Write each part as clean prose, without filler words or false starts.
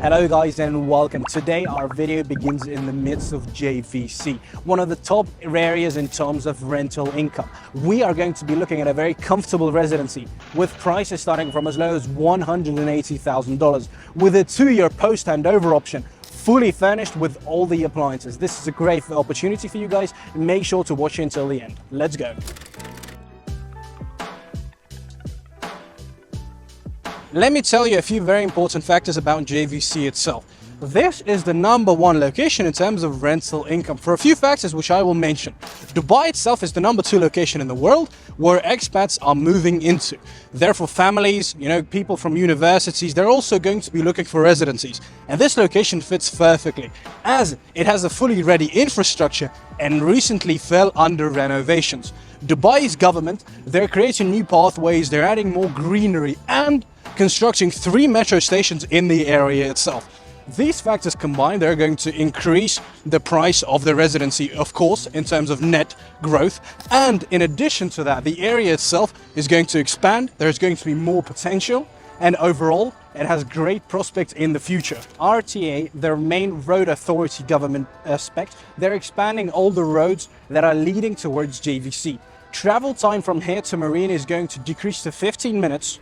Hello guys and welcome. Today our video begins in the midst of JVC, one of the top areas in terms of rental income. We are going to be looking at a very comfortable residency with prices starting from as low as $180,000 with a 2-year post-handover option, fully furnished with all the appliances. This is a great opportunity for you guys. Make sure to watch it until the end. Let's go. Let me tell you a few very important factors about JVC itself. This is the #1 location in terms of rental income for a few factors which I will mention. Dubai itself is the #2 location in the world where expats are moving into. Therefore, families, people from universities, they're also going to be looking for residencies. And this location fits perfectly as it has a fully ready infrastructure and recently fell under renovations. Dubai's government, they're creating new pathways, they're adding more greenery and constructing 3 metro stations in the area itself. These factors combined, they're going to increase the price of the residency, of course, in terms of net growth. And in addition to that, the area itself is going to expand. There's going to be more potential. And overall, it has great prospects in the future. RTA, their main road authority government aspect, they're expanding all the roads that are leading towards JVC. Travel time from here to Marina is going to decrease to 15 minutes,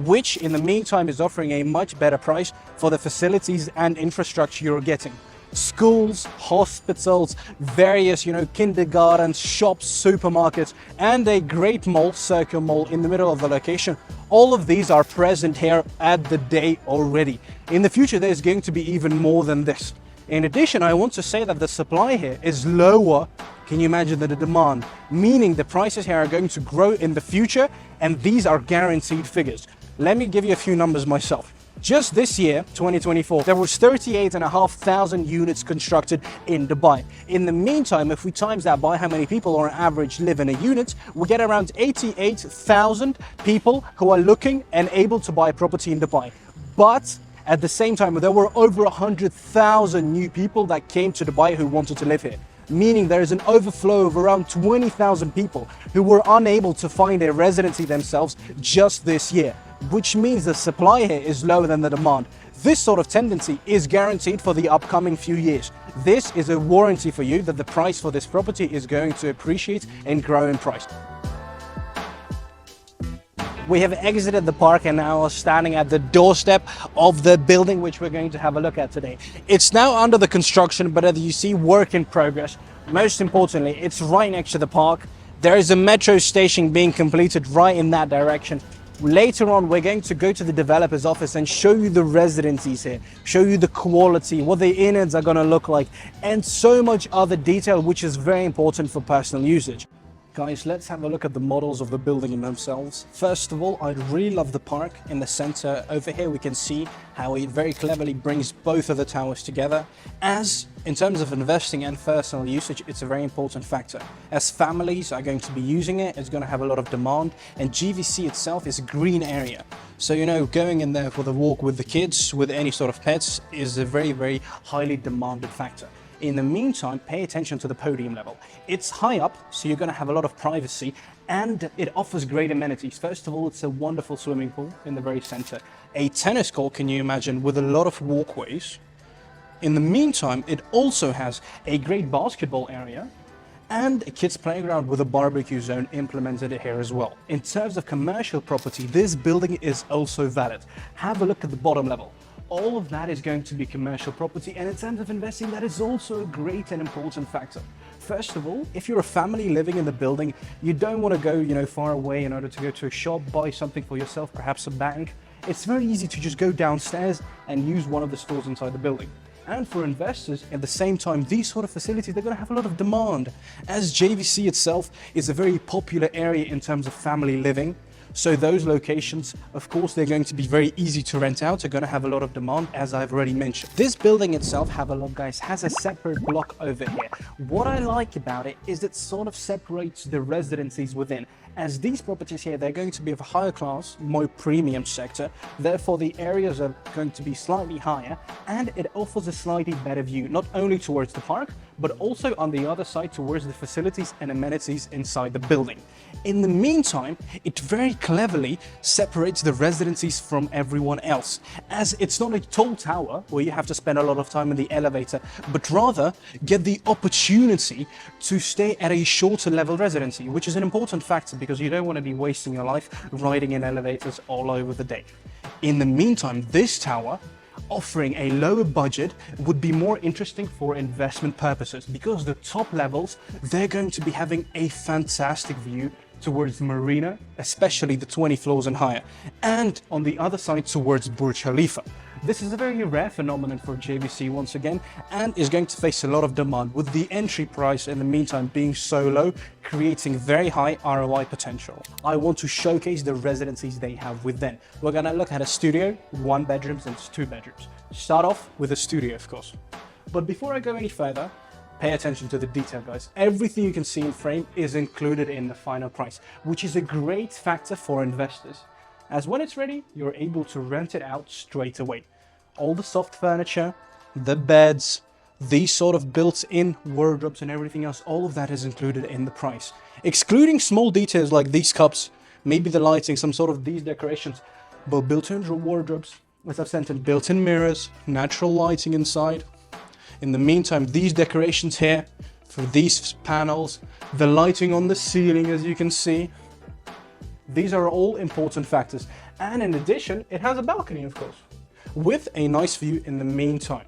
which in the meantime is offering a much better price for the facilities and infrastructure you're getting. Schools, hospitals, various, kindergartens, shops, supermarkets, and a great mall, Circle Mall, in the middle of the location. All of these are present here at the day already. In the future, there's going to be even more than this. In addition, I want to say that the supply here is lower, can you imagine, than the demand, meaning the prices here are going to grow in the future, and these are guaranteed figures. Let me give you a few numbers myself. Just this year, 2024, there was 38,500 units constructed in Dubai. In the meantime, if we times that by how many people on average live in a unit, we get around 88,000 people who are looking and able to buy property in Dubai. But at the same time, there were over 100,000 new people that came to Dubai who wanted to live here, meaning there is an overflow of around 20,000 people who were unable to find a residency themselves just this year, which means the supply here is lower than the demand. This sort of tendency is guaranteed for the upcoming few years. This is a warranty for you that the price for this property is going to appreciate and grow in price. We have exited the park and now are standing at the doorstep of the building which we're going to have a look at today. It's now under the construction, but as you see, work in progress. Most importantly, it's right next to the park. There is a metro station being completed right in that direction. Later on, we're going to go to the developer's office and show you the residencies here, show you the quality, what the innards are going to look like, and so much other detail which is very important for personal usage. Guys, let's have a look at the models of the building themselves. First of all, I really love the park in the center. Over here, we can see how it very cleverly brings both of the towers together. As in terms of investing and personal usage, it's a very important factor. As families are going to be using it, it's going to have a lot of demand. And JVC itself is a green area. So, going in there for the walk with the kids, with any sort of pets, is a very, very highly demanded factor. In the meantime, pay attention to the podium level. It's high up, so you're going to have a lot of privacy, and it offers great amenities. First of all, it's a wonderful swimming pool in the very center. A tennis court, can you imagine, with a lot of walkways. In the meantime, it also has a great basketball area and a kids playground with a barbecue zone implemented here as well. In terms of commercial property, this building is also valid. Have a look at the bottom level. All of that is going to be commercial property, and in terms of investing, that is also a great and important factor. First of all, if you're a family living in the building, you don't want to go, far away in order to go to a shop, buy something for yourself, perhaps a bank. It's very easy to just go downstairs and use one of the stores inside the building. And for investors, at the same time, these sort of facilities, they're going to have a lot of demand, as JVC itself is a very popular area in terms of family living. So those locations, of course, they're going to be very easy to rent out. They're going to have a lot of demand, as I've already mentioned. This building itself, have a look guys, has a separate block over here. What I like about it is it sort of separates the residencies within. As these properties here, they're going to be of a higher class, more premium sector. Therefore, the areas are going to be slightly higher, and it offers a slightly better view, not only towards the park, but also on the other side towards the facilities and amenities inside the building. In the meantime, it very cleverly separates the residencies from everyone else, as it's not a tall tower where you have to spend a lot of time in the elevator, but rather get the opportunity to stay at a shorter level residency, which is an important factor because you don't want to be wasting your life riding in elevators all over the day. In the meantime, this tower offering a lower budget would be more interesting for investment purposes because the top levels, they're going to be having a fantastic view towards the marina, especially the 20 floors and higher, and on the other side towards Burj Khalifa. This is a very rare phenomenon for JVC once again, and is going to face a lot of demand, with the entry price in the meantime being so low, creating very high ROI potential. I want to showcase the residencies they have within. We're gonna look at a studio, 1 bedrooms and 2 bedrooms. Start off with a studio, of course. But before I go any further, pay attention to the detail, guys. Everything you can see in frame is included in the final price, which is a great factor for investors, as when it's ready, you're able to rent it out straight away. All the soft furniture, the beds, these sort of built-in wardrobes and everything else, all of that is included in the price. Excluding small details like these cups, maybe the lighting, some sort of these decorations, but built-in wardrobes, as I've said, built-in mirrors, natural lighting inside. In the meantime, these decorations here, for these panels, the lighting on the ceiling, as you can see, these are all important factors. And in addition, it has a balcony, of course, with a nice view in the meantime.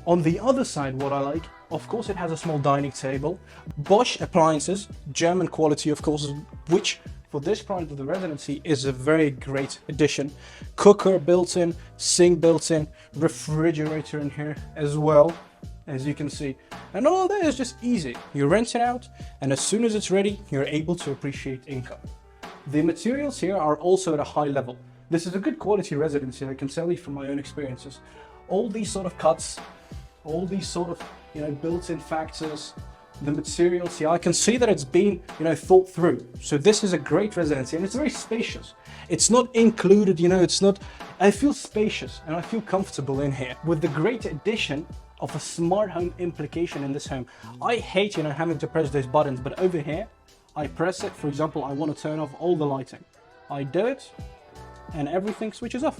On the other side, what I like, of course, it has a small dining table, Bosch appliances, German quality, of course, which for this price of the residency is a very great addition. Cooker built in, sink built in, refrigerator in here as well, as you can see. And all of that is just easy. You rent it out, and as soon as it's ready, you're able to appreciate income. The materials here are also at a high level. This is a good quality residency, I can tell you from my own experiences. All these sort of cuts, all these sort of, built-in factors, the materials here, I can see that it's been, thought through. So this is a great residency, and it's very spacious. It's not included, I feel spacious and I feel comfortable in here with the great addition of a smart home implication in this home. I hate, having to press those buttons, but over here, I press it. For example, I want to turn off all the lighting. I do it, and everything switches off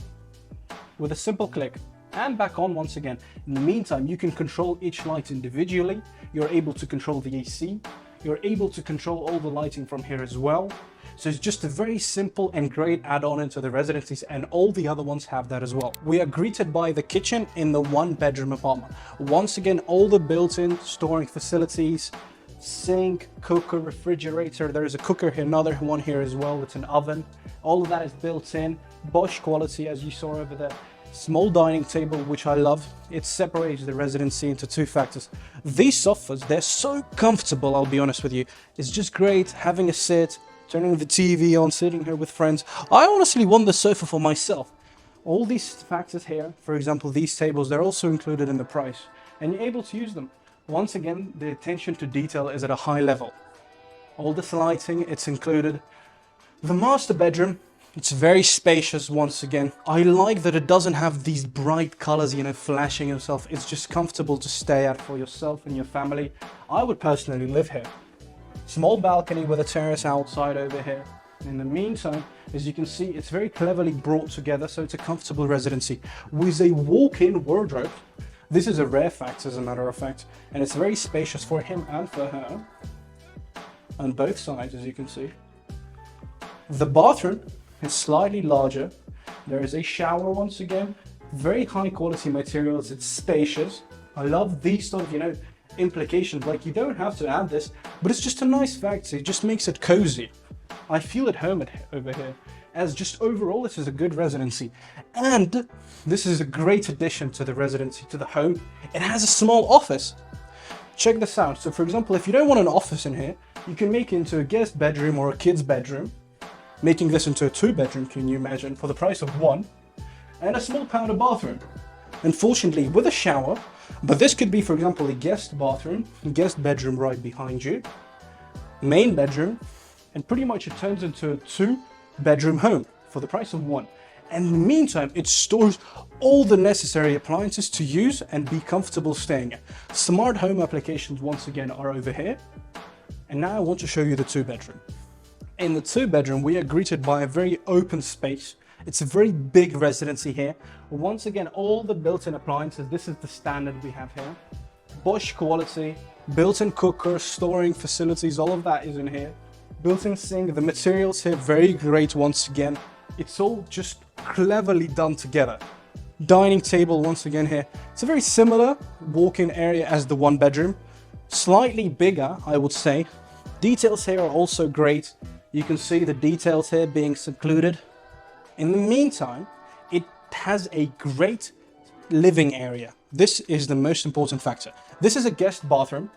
with a simple click, and back on once again. In the meantime, you can control each light individually. You're able to control the AC. You're able to control all the lighting from here as well. So it's just a very simple and great add-on into the residencies, and all the other ones have that as well. We are greeted by the kitchen in the 1-bedroom apartment. Once again, all the built-in storing facilities, sink, cooker, refrigerator. There is a cooker here, another one here as well. It's an oven. All of that is built in. Bosch quality, as you saw over there. Small dining table, which I love. It separates the residency into 2 factors. These sofas, they're so comfortable, I'll be honest with you. It's just great having a sit, turning the TV on, sitting here with friends. I honestly want the sofa for myself. All these factors here, for example, these tables, they're also included in the price, and you're able to use them. Once again, the attention to detail is at a high level. All this lighting, it's included. The master bedroom, it's very spacious once again. I like that it doesn't have these bright colors, flashing yourself. It's just comfortable to stay at for yourself and your family. I would personally live here. Small balcony with a terrace outside over here. In the meantime, as you can see, it's very cleverly brought together, so it's a comfortable residency with a walk-in wardrobe. This is a rare fact, as a matter of fact, and it's very spacious for him and for her on both sides, as you can see. The bathroom is slightly larger. There is a shower once again, very high quality materials. It's spacious. I love these sort of, implications, like you don't have to add this, but it's just a nice fact. It just makes it cozy. I feel at home over here. As just overall, this is a good residency, and this is a great addition to the residency, to the home. It has a small office. Check this out. So for example, if you don't want an office in here, you can make it into a guest bedroom or a kid's bedroom, making this into a 2-bedroom, can you imagine, for the price of 1, and a small powder bathroom. Unfortunately, with a shower, but this could be, for example, a guest bathroom, guest bedroom right behind you, main bedroom, and pretty much it turns into a 2-bedroom home for the price of 1. And in the meantime, it stores all the necessary appliances to use and be comfortable staying in. Smart home applications, once again, are over here. And now I want to show you the 2-bedroom. In the 2-bedroom, we are greeted by a very open space. It's a very big residency here. Once again, all the built-in appliances, this is the standard we have here. Bosch quality, built-in cooker, storing facilities, all of that is in here. Built-in sink, the materials here, very great once again. It's all just cleverly done together. Dining table, once again here. It's a very similar walk-in area as the 1-bedroom. Slightly bigger, I would say. Details here are also great. You can see the details here being secluded. In the meantime, it has a great living area. This is the most important factor. This is a guest bathroom.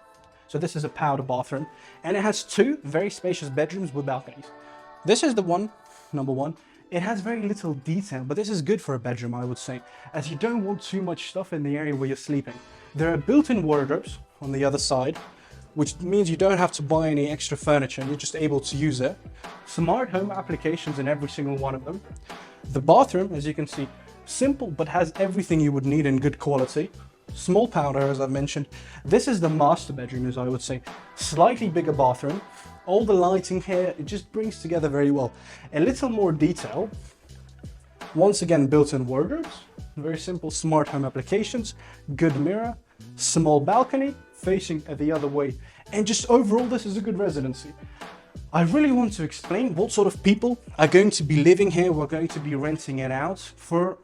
So this is a powder bathroom. And it has 2 very spacious bedrooms with balconies. This is the one, number 1. It has very little detail, but this is good for a bedroom, I would say, as you don't want too much stuff in the area where you're sleeping. There are built-in wardrobes on the other side, which means you don't have to buy any extra furniture, you're just able to use it. Smart home applications in every single one of them. The bathroom, as you can see, simple but has everything you would need in good quality. Small powder, as I mentioned. This is the master bedroom, as I would say. Slightly bigger bathroom. All the lighting here, it just brings together very well. A little more detail. Once again, built-in wardrobes. Very simple smart home applications. Good mirror. Small balcony facing the other way. And just overall, this is a good residency. I really want to explain what sort of people are going to be living here. We're going to be renting it out for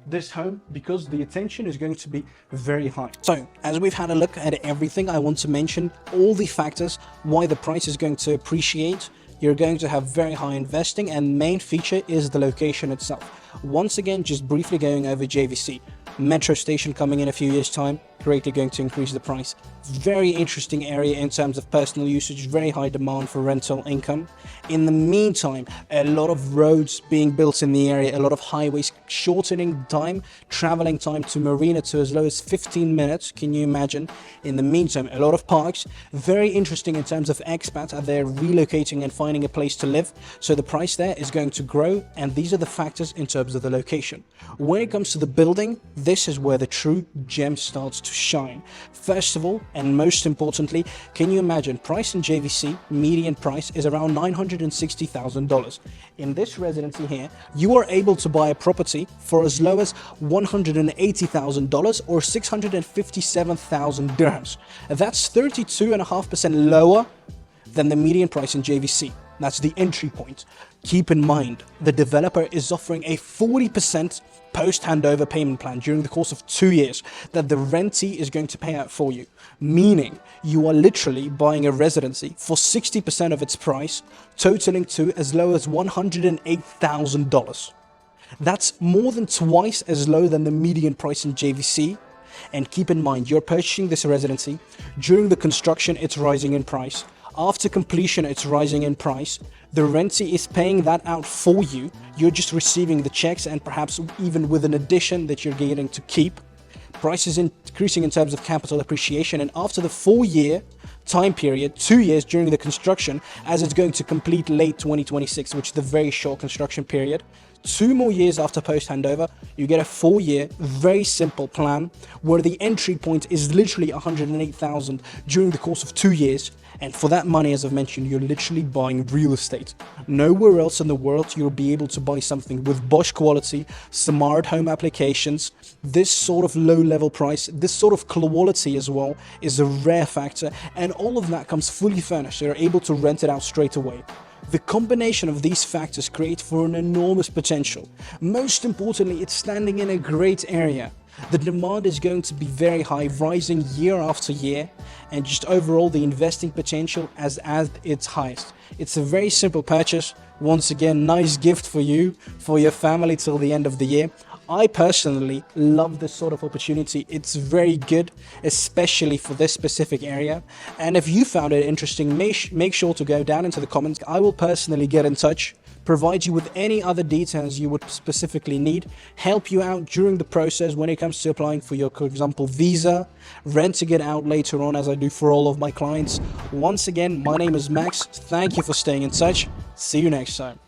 this home because the attention is going to be very high. So as we've had a look at everything, I want to mention all the factors why the price is going to appreciate. You're going to have very high investing, and main feature is the location itself. Once again, just briefly going over JVC. Metro station coming in a few years time, greatly going to increase the price. Very interesting area in terms of personal usage, very high demand for rental income. In the meantime, a lot of roads being built in the area, a lot of highways, shortening time, traveling time to Marina to as low as 15 minutes. Can you imagine? In the meantime, a lot of parks, very interesting in terms of expats. They're relocating and finding a place to live. So the price there is going to grow, and these are the factors in terms of the location. When it comes to the building, this is where the true gem starts to shine. First of all, and most importantly, can you imagine price in JVC, median price is around $960,000. In this residency here, you are able to buy a property for as low as $180,000 or 657,000 dirhams. That's 32.5% lower than the median price in JVC. That's the entry point. Keep in mind, the developer is offering a 40% post-handover payment plan during the course of 2 years that the rentee is going to pay out for you. Meaning, you are literally buying a residency for 60% of its price, totaling to as low as $108,000. That's more than twice as low than the median price in JVC. And keep in mind, you're purchasing this residency. During the construction, it's rising in price. After completion, it's rising in price. The rentee is paying that out for you. You're just receiving the checks, and perhaps even with an addition that you're getting to keep. Price is increasing in terms of capital appreciation, and after the 4-year time period, 2 years during the construction, as it's going to complete late 2026, which is the very short construction period. 2 more years after post handover, you get a 4-year, very simple plan where the entry point is literally 108,000 during the course of 2 years. And for that money, as I've mentioned, you're literally buying real estate. Nowhere else in the world you'll be able to buy something with Bosch quality, smart home applications, this sort of low level price, this sort of quality as well is a rare factor, and all of that comes fully furnished. You're able to rent it out straight away. The combination of these factors create for an enormous potential. Most importantly, it's standing in a great area. The demand is going to be very high, rising year after year, and just overall the investing potential as at its highest. It's a very simple purchase. Once again, nice gift for you, for your family till the end of the year. I personally love this sort of opportunity. It's very good, especially for this specific area. And if you found it interesting, make sure to go down into the comments. I will personally get in touch, provide you with any other details you would specifically need, help you out during the process when it comes to applying for your, for example, visa, renting it out later on, as I do for all of my clients. Once again, my name is Max. Thank you for staying in touch. See you next time.